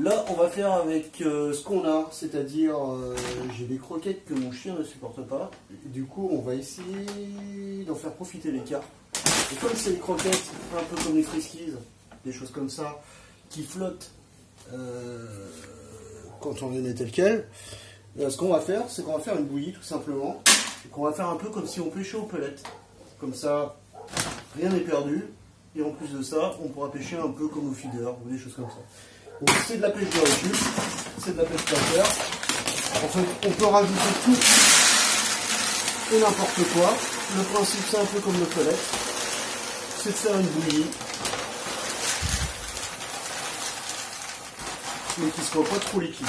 Là, on va faire avec ce qu'on a, c'est-à-dire j'ai des croquettes que mon chien ne supporte pas. Et du coup, on va essayer d'en faire profiter l'écart. Et comme c'est des croquettes, un peu comme les friskies, des choses comme ça, qui flottent quand on les met tel quel, ce qu'on va faire, c'est qu'on va faire une bouillie tout simplement. Et qu'on va faire un peu comme si on pêchait aux pelettes. Comme ça, rien n'est perdu. Et en plus de ça, on pourra pêcher un peu comme au feeder ou des choses comme ça. Donc c'est de la pêche de recul, c'est de la pêche plateur. En fait, on peut rajouter tout et n'importe quoi. Le principe, c'est un peu comme le pellet. C'est de faire une bouillie. Mais qui ne soit pas trop liquide.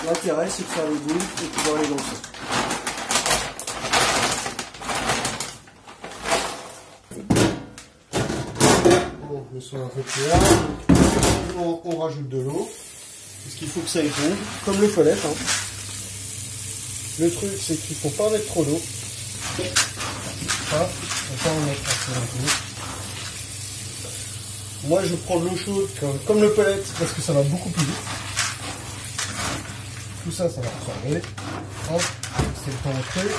L'intérêt, c'est de faire les bouilles et de pouvoir les lancer. Le son un peu clair, on rajoute de l'eau, parce qu'il faut que ça éponge, comme le pellet. Hein. Le truc, c'est qu'il ne faut pas mettre trop d'eau. Il ne faut pas en mettre assez non plus. Moi, je prends de l'eau chaude comme le pellet, parce que ça va beaucoup plus vite. Tout ça, ça va absorber. Hop, c'est le temps d'entrer.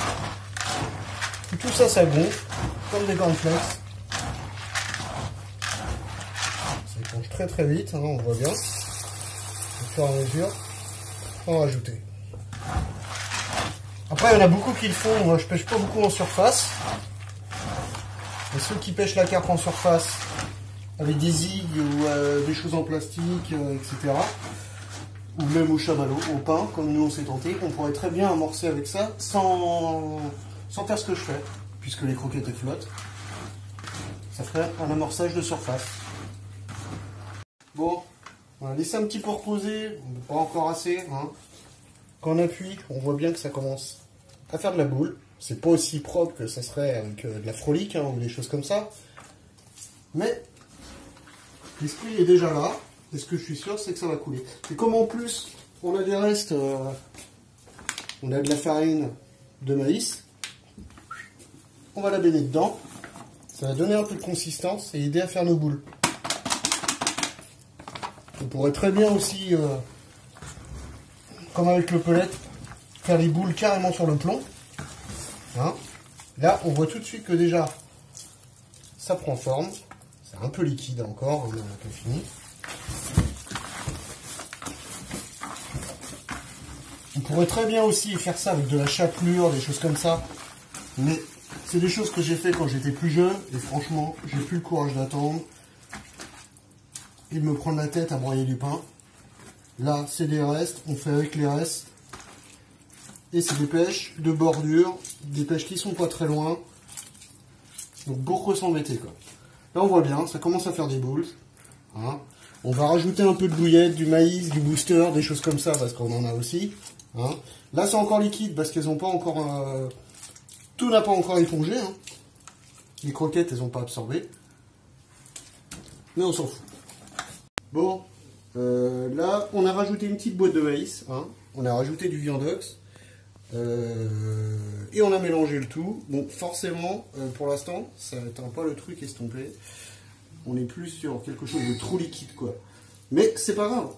Et tout ça, ça gonfle, comme des cornflakes. Très très vite, hein, on voit bien. Au fur et à mesure, on va rajouter. Après, il y en a beaucoup qui le font. Moi, je pêche pas beaucoup en surface. Et ceux qui pêchent la carpe en surface avec des zigues ou des choses en plastique, etc. Ou même au chamallow, au pain, comme nous on s'est tenté, on pourrait très bien amorcer avec ça sans faire ce que je fais, puisque les croquettes flottent. Ça ferait un amorçage de surface. Bon, on va laisser un petit peu reposer, pas encore assez. Hein. Quand on appuie, on voit bien que ça commence à faire de la boule. C'est pas aussi propre que ça serait avec de la frolique hein, ou des choses comme ça. Mais l'esprit est déjà là. Et ce que je suis sûr, c'est que ça va couler. Et comme en plus, on a des restes, on a de la farine de maïs, on va la baigner dedans. Ça va donner un peu de consistance et aider à faire nos boules. On pourrait très bien aussi, comme avec le pellet, faire les boules carrément sur le plomb. Hein. Là, on voit tout de suite que déjà, ça prend forme. C'est un peu liquide encore, on n'a pas fini. On pourrait très bien aussi faire ça avec de la chapelure, des choses comme ça. Mais c'est des choses que j'ai fait quand j'étais plus jeune. Et franchement, j'ai plus le courage d'attendre. Et de me prendre la tête à broyer du pain. Là, c'est des restes, on fait avec les restes. Et c'est des pêches de bordure, des pêches qui sont pas très loin. Donc beaucoup s'embêter quoi. Là on voit bien, ça commence à faire des boules. Hein. On va rajouter un peu de bouillette, du maïs, du booster, des choses comme ça, parce qu'on en a aussi. Hein. Là c'est encore liquide, parce qu'elles n'ont pas encore... Tout n'a pas encore épongé. Hein. Les croquettes, elles n'ont pas absorbé. Mais on s'en fout. Bon, là, on a rajouté une petite boîte de maïs, hein. On a rajouté du viandox, et on a mélangé le tout. Bon, forcément, pour l'instant, ça n'atteint pas le truc estompé. On est plus sur quelque chose de trop liquide, quoi. Mais c'est pas grave,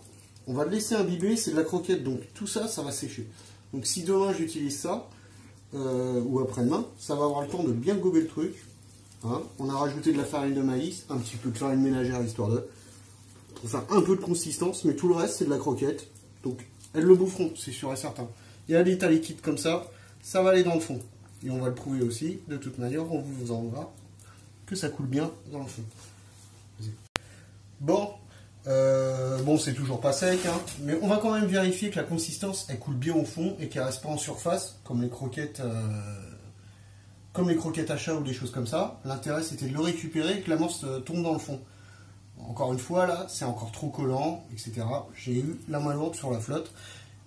on va le laisser imbiber, c'est de la croquette, donc tout ça, ça va sécher. Donc si demain j'utilise ça, ou après-demain, ça va avoir le temps de bien gober le truc. Hein. On a rajouté de la farine de maïs, un petit peu de farine ménagère, histoire de... pour faire un peu de consistance, mais tout le reste c'est de la croquette, donc elles le boufferont, c'est sûr et certain. Et à l'état liquide comme ça, ça va aller dans le fond. Et on va le prouver aussi, de toute manière, on vous en verra que ça coule bien dans le fond. Bon, c'est toujours pas sec, hein, mais on va quand même vérifier que la consistance, elle coule bien au fond et qu'elle reste pas en surface, comme les croquettes à chat ou des choses comme ça. L'intérêt c'était de le récupérer et que l'amorce tombe dans le fond. Encore une fois, là, c'est encore trop collant, etc. J'ai eu la main lourde sur la flotte,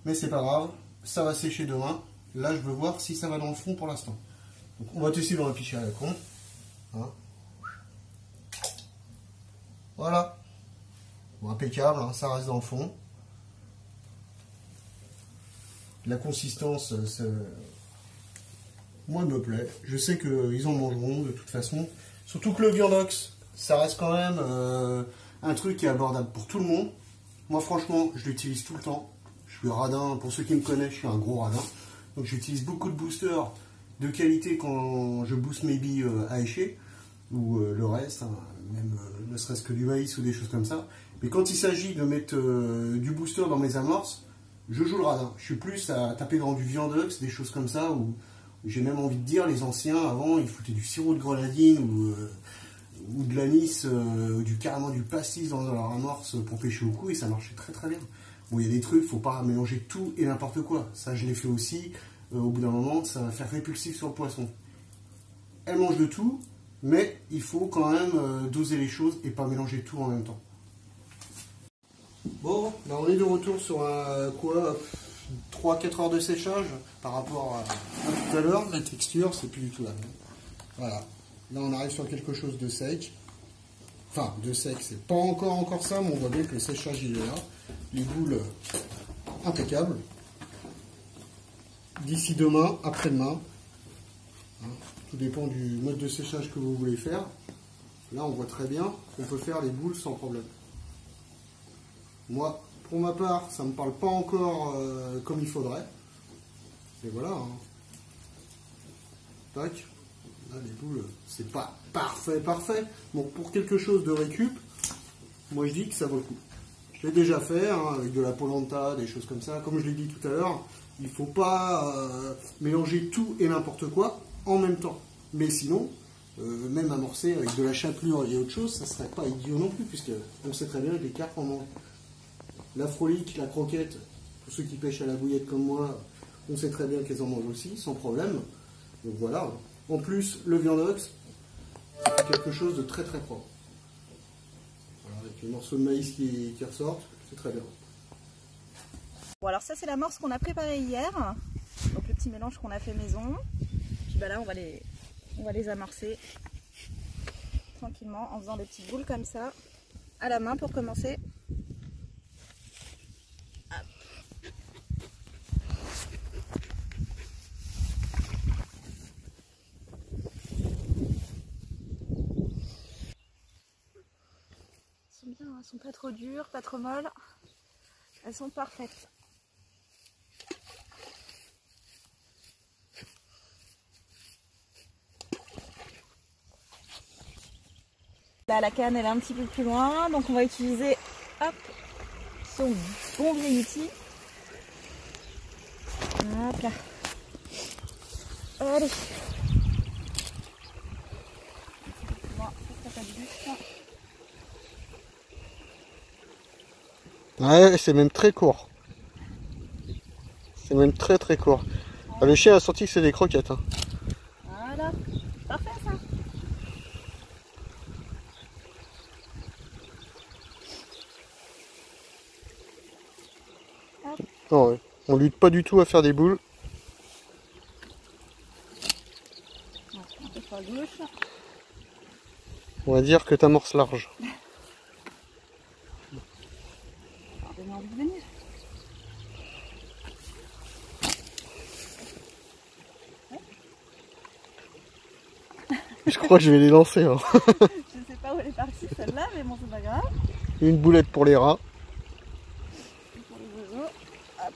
mais c'est pas grave, ça va sécher demain. Là, je veux voir si ça va dans le fond pour l'instant. Donc, on va tester dans la pichée à la con. Hein. Voilà. Bon, impeccable, hein, ça reste dans le fond. La consistance, moi, elle me plaît. Je sais qu'ils en mangeront de toute façon. Surtout que le viandox, ça reste quand même un truc qui est abordable pour tout le monde. Moi franchement, je l'utilise tout le temps. Je suis radin, pour ceux qui me connaissent, je suis un gros radin. Donc j'utilise beaucoup de boosters de qualité quand je booste mes billes à écher, ou le reste, hein, même ne serait-ce que du maïs ou des choses comme ça. Mais quand il s'agit de mettre du booster dans mes amorces, je joue le radin. Je suis plus à taper dans du viandox, des choses comme ça, où j'ai même envie de dire, les anciens, avant, ils foutaient du sirop de grenadine ou de l'anis, carrément du pastis dans leur amorce pour pêcher au cou, et ça marchait très très bien. Bon, il y a des trucs, faut pas mélanger tout et n'importe quoi. Ça, je l'ai fait aussi. Au bout d'un moment, ça va faire répulsif sur le poisson. Elle mange de tout, mais il faut quand même doser les choses et pas mélanger tout en même temps. Bon, ben on est de retour sur un 3-4 heures de séchage par rapport à tout à l'heure. La texture, c'est plus du tout la même. Voilà. Là, on arrive sur quelque chose de sec. Enfin, de sec, c'est pas encore ça, mais on voit bien que le séchage, il est là. Les boules, impeccables. D'ici demain, après-demain, hein, tout dépend du mode de séchage que vous voulez faire. Là, on voit très bien qu'on peut faire les boules sans problème. Moi, pour ma part, ça ne me parle pas encore comme il faudrait. Et voilà. Hein. Tac. Là, les boules, c'est pas parfait. Donc, pour quelque chose de récup, moi, je dis que ça vaut le coup. Je l'ai déjà fait, hein, avec de la polenta, des choses comme ça. Comme je l'ai dit tout à l'heure, il ne faut pas mélanger tout et n'importe quoi en même temps. Mais sinon, même amorcer avec de la chapelure et autre chose, ça ne serait pas idiot non plus, puisque on sait très bien que les carpes en mangent. La frolique, la croquette, pour ceux qui pêchent à la bouillette comme moi, on sait très bien qu'elles en mangent aussi, sans problème. Donc voilà. En plus, le viandox, c'est quelque chose de très très propre. Voilà, avec les morceaux de maïs qui ressortent, c'est très bien. Bon, alors ça c'est l'amorce qu'on a préparée hier, donc le petit mélange qu'on a fait maison. Puis bah là on va les amorcer tranquillement en faisant des petites boules comme ça à la main pour commencer. Hop. Elles sont bien, elles sont pas trop dures, pas trop molles, elles sont parfaites. Là, la canne elle est un petit peu plus loin, donc on va utiliser hop, son bon vieil outil. Hop là. Allez. Ouais, c'est même très court. C'est même très très court. Ah, le chien a senti que c'est des croquettes. Hein. Voilà, parfait ça. Non, ouais. On lutte pas du tout à faire des boules. Un peu sur la gauche. On va dire que t'amorces large. Alors, donne-moi envie de venir. Je crois que je vais les lancer. Hein. Je sais pas où elle est partie celle-là, mais bon, c'est pas grave. Une boulette pour les rats. Et pour les oiseaux. Hop.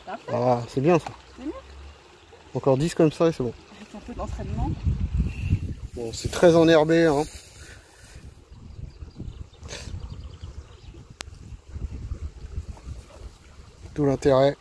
Parfait. Ah, c'est bien ça. C'est bien. Encore 10 comme ça et c'est bon. Avec un peu d'entraînement. Bon, c'est très enherbé. Hein. Tout l'intérêt.